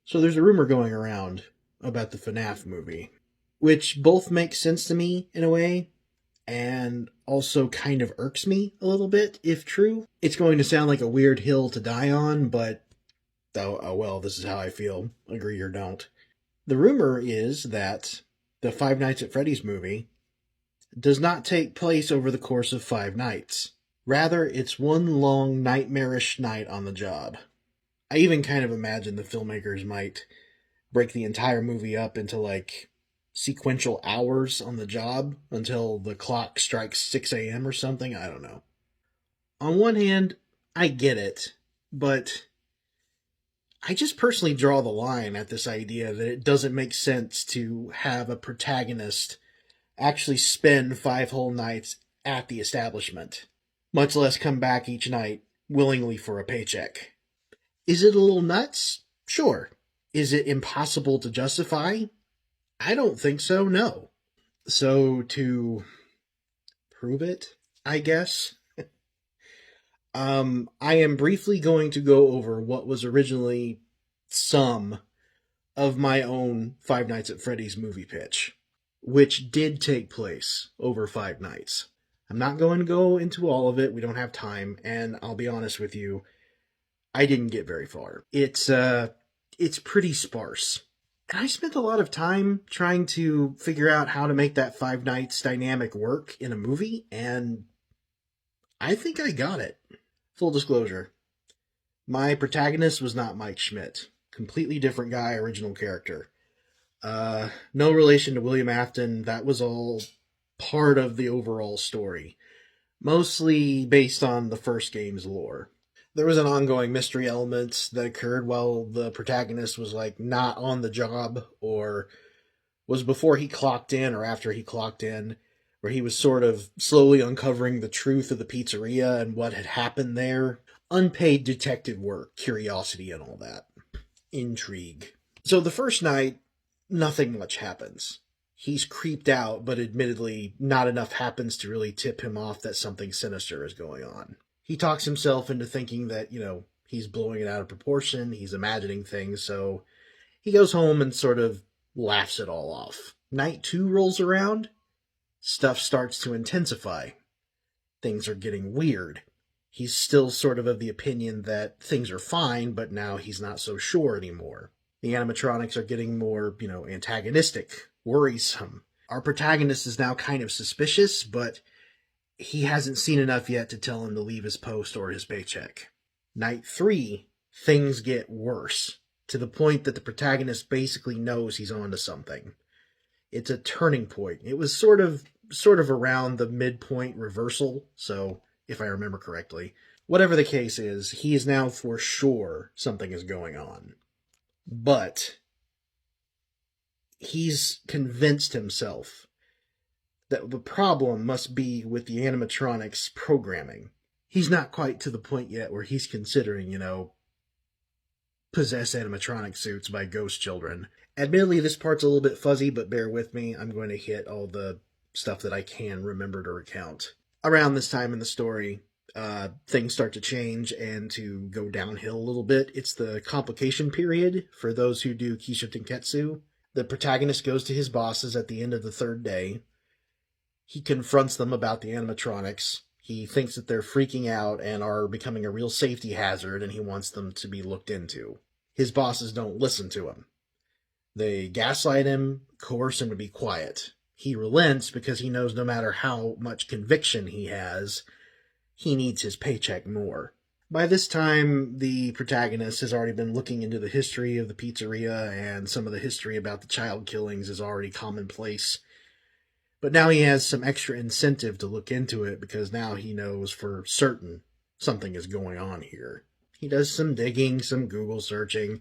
So there's a rumor going around about the FNAF movie, which both makes sense to me in a way and also kind of irks me a little bit if true. It's going to sound like a weird hill to die on, but oh well, this is how I feel. Agree or don't. The rumor is that the Five Nights at Freddy's movie does not take place over the course of 5 nights. Rather, it's one long nightmarish night on the job. I even kind of imagine the filmmakers might break the entire movie up into like sequential hours on the job until the clock strikes 6 a.m. or something. I don't know. On one hand, I get it, but I just personally draw the line at this idea that it doesn't make sense to have a protagonist actually spend 5 whole nights at the establishment, much less come back each night willingly for a paycheck. Is it a little nuts? Sure. Is it impossible to justify? I don't think so, no. So, to prove it, I guess, I am briefly going to go over what was originally some of my own Five Nights at Freddy's movie pitch, which did take place over 5 nights. I'm not going to go into all of it, we don't have time, and I'll be honest with you, I didn't get very far. It's pretty sparse. And I spent a lot of time trying to figure out how to make that 5 nights dynamic work in a movie, and I think I got it. Full disclosure, my protagonist was not Mike Schmidt. Completely different guy, original character. No relation to William Afton. That was all part of the overall story. Mostly based on the first game's lore. There was an ongoing mystery element that occurred while the protagonist was like not on the job, or was before he clocked in or after he clocked in, where he was sort of slowly uncovering the truth of the pizzeria and what had happened there. Unpaid detective work, curiosity, and all that. Intrigue. So the first night, nothing much happens. He's creeped out, but admittedly, not enough happens to really tip him off that something sinister is going on. He talks himself into thinking that, he's blowing it out of proportion, he's imagining things, so he goes home and sort of laughs it all off. Night 2 rolls around, stuff starts to intensify. Things are getting weird. He's still sort of the opinion that things are fine, but now he's not so sure anymore. The animatronics are getting more, antagonistic, worrisome. Our protagonist is now kind of suspicious, but he hasn't seen enough yet to tell him to leave his post or his paycheck. Night 3, things get worse, to the point that the protagonist basically knows he's onto something. It's a turning point. It was sort of around the midpoint reversal, so if I remember correctly. Whatever the case is, he is now for sure something is going on. But he's convinced himself that the problem must be with the animatronics programming. He's not quite to the point yet where he's considering, possess animatronic suits by ghost children. Admittedly, this part's a little bit fuzzy, but bear with me. I'm going to hit all the stuff that I can remember to recount. Around this time in the story, things start to change and to go downhill a little bit. It's the complication period for those who do Keisha Tenketsu. The protagonist goes to his bosses at the end of the 3rd day. He confronts them about the animatronics. He thinks that they're freaking out and are becoming a real safety hazard, and he wants them to be looked into. His bosses don't listen to him. They gaslight him, coerce him to be quiet. He relents because he knows no matter how much conviction he has, he needs his paycheck more. By this time, the protagonist has already been looking into the history of the pizzeria, and some of the history about the child killings is already commonplace. But now he has some extra incentive to look into it because now he knows for certain something is going on here. He does some digging, some Google searching.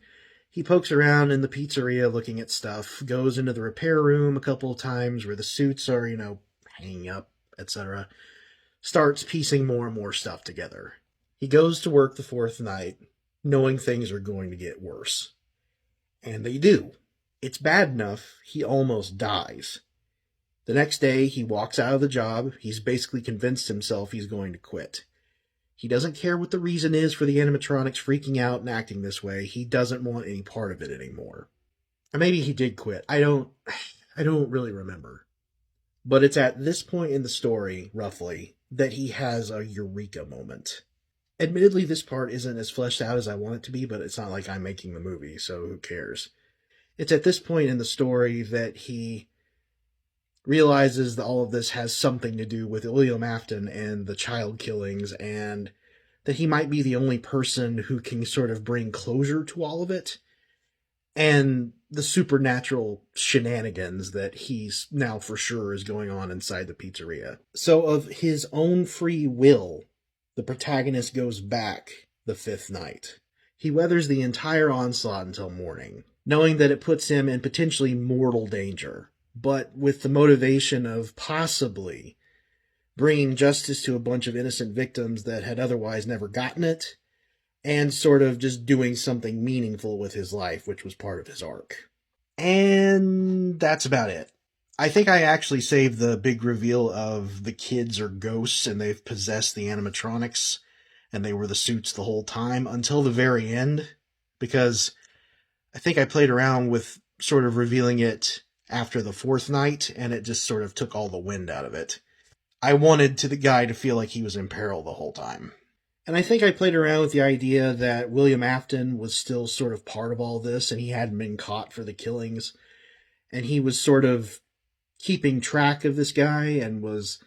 He pokes around in the pizzeria looking at stuff, goes into the repair room a couple of times where the suits are, hanging up, etc. Starts piecing more and more stuff together. He goes to work the 4th night, knowing things are going to get worse. And they do. It's bad enough he almost dies. The next day, he walks out of the job. He's basically convinced himself he's going to quit. He doesn't care what the reason is for the animatronics freaking out and acting this way. He doesn't want any part of it anymore. Or maybe he did quit. I don't really remember. But it's at this point in the story, roughly, that he has a eureka moment. Admittedly, this part isn't as fleshed out as I want it to be, but it's not like I'm making the movie, so who cares? It's at this point in the story that he realizes that all of this has something to do with William Afton and the child killings, and that he might be the only person who can sort of bring closure to all of it, and the supernatural shenanigans that he's now for sure is going on inside the pizzeria. So of his own free will, the protagonist goes back the fifth night. He weathers the entire onslaught until morning, knowing that it puts him in potentially mortal danger, but with the motivation of possibly bringing justice to a bunch of innocent victims that had otherwise never gotten it, and sort of just doing something meaningful with his life, which was part of his arc. And that's about it. I think I actually saved the big reveal of the kids are ghosts and they've possessed the animatronics and they were the suits the whole time until the very end, because I think I played around with sort of revealing it after the fourth night, and it just sort of took all the wind out of it. I wanted the guy to feel like he was in peril the whole time. And I think I played around with the idea that William Afton was still sort of part of all this, and he hadn't been caught for the killings, and he was sort of keeping track of this guy and was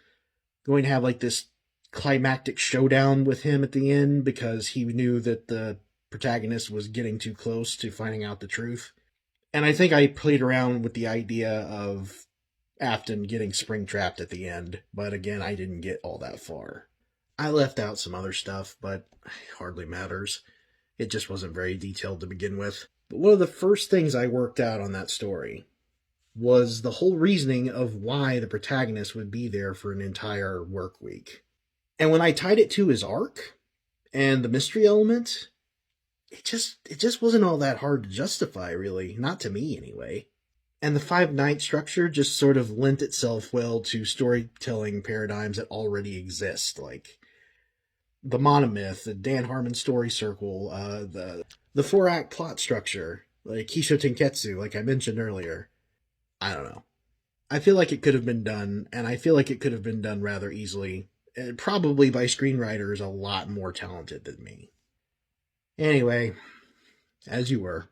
going to have like this climactic showdown with him at the end because he knew that the protagonist was getting too close to finding out the truth. And I think I played around with the idea of Afton getting spring-trapped at the end, but again, I didn't get all that far. I left out some other stuff, but it hardly matters. It just wasn't very detailed to begin with. But one of the first things I worked out on that story was the whole reasoning of why the protagonist would be there for an entire work week. And when I tied it to his arc and the mystery element, it just wasn't all that hard to justify, really. Not to me, anyway. And the 5-night structure just sort of lent itself well to storytelling paradigms that already exist, like the monomyth, the Dan Harmon story circle, the 4-act plot structure, like Kisho Tenketsu, like I mentioned earlier. I don't know. I feel like it could have been done, and I feel like it could have been done rather easily, and probably by screenwriters a lot more talented than me. Anyway, as you were.